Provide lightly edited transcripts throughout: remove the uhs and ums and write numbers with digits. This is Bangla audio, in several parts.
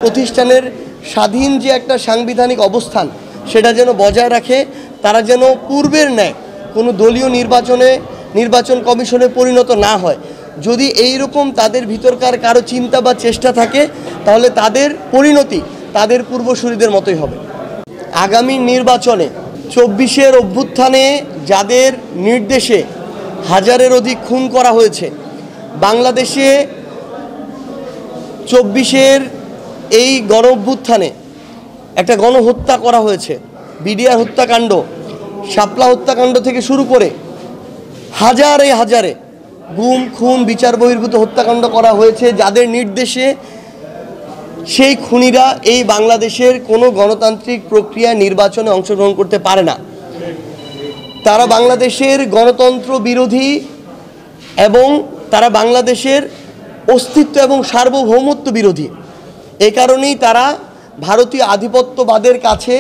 প্রতিষ্ঠানের স্বাধীন যে একটা সাংবিধানিক অবস্থান সেটা যেন বজায় রাখে, তারা যেন পূর্বের ন্যায় কোনো দলীয় নির্বাচন কমিশনে পরিণত না হয়। যদি এই রকম তাদের ভিতরকার কারো চিন্তা বা চেষ্টা থাকে তাহলে তাদের পরিণতি তাদের পূর্বসূরিদের মতোই হবে। আগামী নির্বাচনে 24-এর অভ্যুত্থানে যাদের নির্দেশে হাজারের অধিক খুন করা হয়েছে, বাংলাদেশে 24-এর এই গণ অভ্যুত্থানে একটা গণহত্যা করা হয়েছে, বিডিআর হত্যাকাণ্ড, শাপলা হত্যাকাণ্ড থেকে শুরু করে হাজারে হাজারে গুম খুন বিচার বহির্ভূত হত্যাকাণ্ড করা হয়েছে, যাদের নির্দেশে সেই খুনিরা এই বাংলাদেশের কোনো গণতান্ত্রিক প্রক্রিয়া নির্বাচনে অংশগ্রহণ করতে পারে না। তারা বাংলাদেশের গণতন্ত্র বিরোধী এবং তারা বাংলাদেশের অস্তিত্ব এবং সার্বভৌমত্ব বিরোধী। এ কারণেই তারা ভারতীয় আধিপত্যবাদের কাছে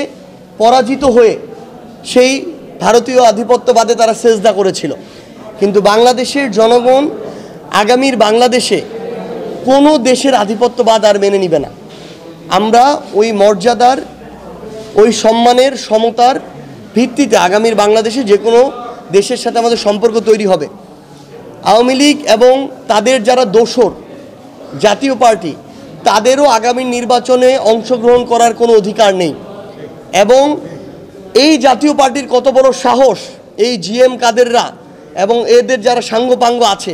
পরাজিত হয়ে সেই ভারতীয় আধিপত্যবাদে তারা সেজদা করেছিল। কিন্তু বাংলাদেশের জনগণ আগামীর বাংলাদেশে কোনো দেশের আধিপত্যবাদ আর মেনে নিবে না। আমরা ওই মর্যাদার, ওই সম্মানের, সমতার ভিত্তিতে আগামীর বাংলাদেশে যে কোনো দেশের সাথে আমাদের সম্পর্ক তৈরি হবে। আওয়ামী লীগ এবং তাদের যারা দোসর জাতীয় পার্টি, তাদেরও আগামী নির্বাচনে অংশগ্রহণ করার কোনো অধিকার নেই। এবং এই জাতীয় পার্টির কত বড় সাহস, এই জিএম কাদেররা এবং এদের যারা সাঙ্গপাঙ্গ আছে,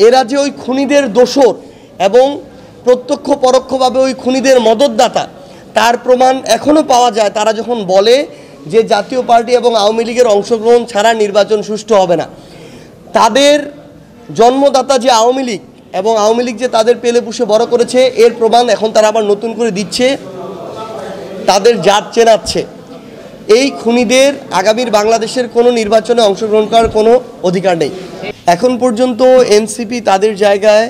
এরা যে ওই খুনিদের দোসর এবং প্রত্যক্ষ পরোক্ষভাবে ওই খুনিদের মদতদাতা, তার প্রমাণ এখনও পাওয়া যায়। তারা যখন বলে যে জাতীয় পার্টি এবং আওয়ামী লীগের অংশগ্রহণ ছাড়া নির্বাচন সুষ্ঠু হবে না, তাদের জন্মদাতা যে আওয়ামী লীগ এবং আওয়ামী লীগ যে তাদের পেলে পুষে বড় করেছে, এর প্রমাণ এখন তারা আবার নতুন করে দিচ্ছে, তাদের জাত চেনাচ্ছে। এই খুনিদের আগামীর বাংলাদেশের কোনো নির্বাচনে অংশগ্রহণ করার কোনো অধিকার নেই। এখন পর্যন্ত এনসিপি তাদের জায়গায়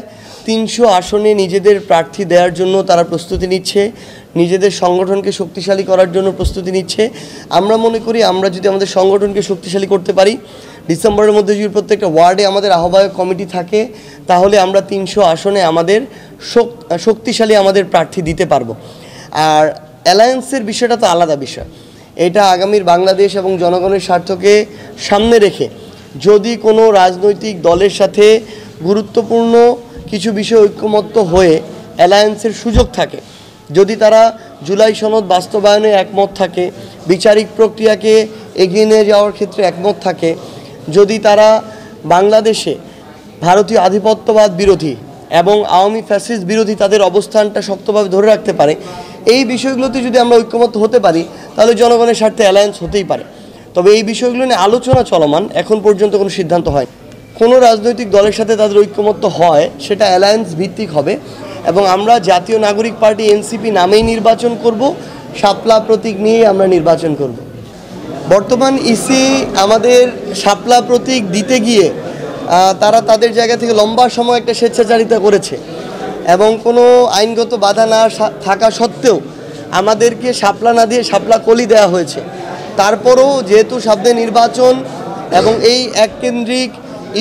300 আসনে নিজেদের প্রার্থী দেওয়ার জন্য তারা প্রস্তুতি নিচ্ছে, নিজেদের সংগঠনকে শক্তিশালী করার জন্য প্রস্তুতি নিচ্ছে। আমরা মনে করি আমরা যদি আমাদের সংগঠনকে শক্তিশালী করতে পারি, ডিসেম্বরের মধ্যে যদি প্রত্যেকটা ওয়ার্ডে আমাদের আহ্বায়ক কমিটি থাকে, তাহলে আমরা 300 আসনে আমাদের শক্তিশালী আমাদের প্রার্থী দিতে পারবো। আর অ্যালায়েন্সের বিষয়টা তো আলাদা বিষয়। এটা আগামীর বাংলাদেশ এবং জনগণের স্বার্থকে সামনে রেখে যদি কোনো রাজনৈতিক দলের সাথে গুরুত্বপূর্ণ কিছু বিষয় ঐক্যমত্য হয়ে অ্যালায়েন্সের সুযোগ থাকে, যদি তারা জুলাই সনদ বাস্তবায়নে একমত থাকে, বিচারিক প্রক্রিয়াকে এগিয়ে নিয়ে যাওয়ার ক্ষেত্রে একমত থাকে, যদি তারা বাংলাদেশে ভারতীয় আধিপত্যবাদ বিরোধী এবং আওয়ামী ফ্যাসিস্ট বিরোধী তাদের অবস্থানটা শক্তভাবে ধরে রাখতে পারে, এই বিষয়গুলোতে যদি আমরা ঐক্যমত্য হতে পারি, তাহলে জনগণের স্বার্থে অ্যালায়েন্স হতেই পারে। তবে এই বিষয়গুলো নিয়ে আলোচনা চলমান, এখন পর্যন্ত কোনো সিদ্ধান্ত হয়। কোনো রাজনৈতিক দলের সাথে তাদের ঐক্যমত্য হয়, সেটা অ্যালায়েন্স ভিত্তিক হবে এবং আমরা জাতীয় নাগরিক পার্টি এনসিপি নামেই নির্বাচন করব, শাপলা প্রতীক নিয়ে আমরা নির্বাচন করব। বর্তমান ইসি আমাদের শাপলা প্রতীক দিতে গিয়ে তারা তাদের জায়গা থেকে লম্বা সময় একটা স্বেচ্ছাচারিতা করেছে এবং কোনো আইনগত বাধা না থাকা সত্ত্বেও আমাদেরকে শাপলা না দিয়ে শাপলা কলি দেওয়া হয়েছে। তারপরও যেহেতু সামনে নির্বাচন এবং এই এককেন্দ্রিক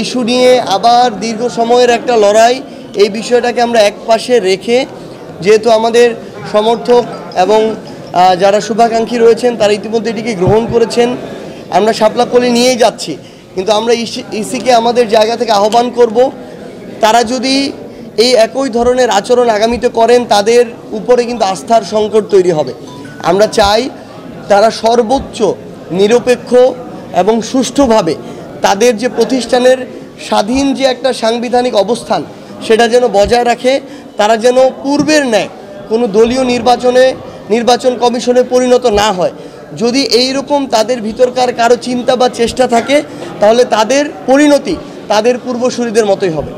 ইস্যু নিয়ে আবার দীর্ঘ সময়ের একটা লড়াই, এই বিষয়টাকে আমরা একপাশে রেখে, যেহেতু আমাদের সমর্থক এবং যারা শুভাকাঙ্ক্ষী রয়েছেন তারা ইতিমধ্যে এটিকে গ্রহণ করেছেন, আমরা শাপলা কলি নিয়েই যাচ্ছি। কিন্তু আমরা ইসিকে আমাদের জায়গা থেকে আহ্বান করব, তারা যদি এই একই ধরনের আচরণ আগামীতে করেন, তাদের উপরে কিন্তু আস্থার সংকট তৈরি হবে। আমরা চাই তারা সর্বোচ্চ নিরপেক্ষ এবং সুষ্ঠুভাবে তাদের যে প্রতিষ্ঠানের স্বাধীন যে একটা সাংবিধানিক অবস্থান সেটা যেন বজায় রাখে, তারা যেন পূর্বের ন্যায় কোনো দলীয় নির্বাচন কমিশনে পরিণত না হয়। যদি এই রকম তাদের ভিতরকার কারো চিন্তা বা চেষ্টা থাকে, তাহলে তাদের পরিণতি তাদের পূর্বসূরিদের মতোই হবে।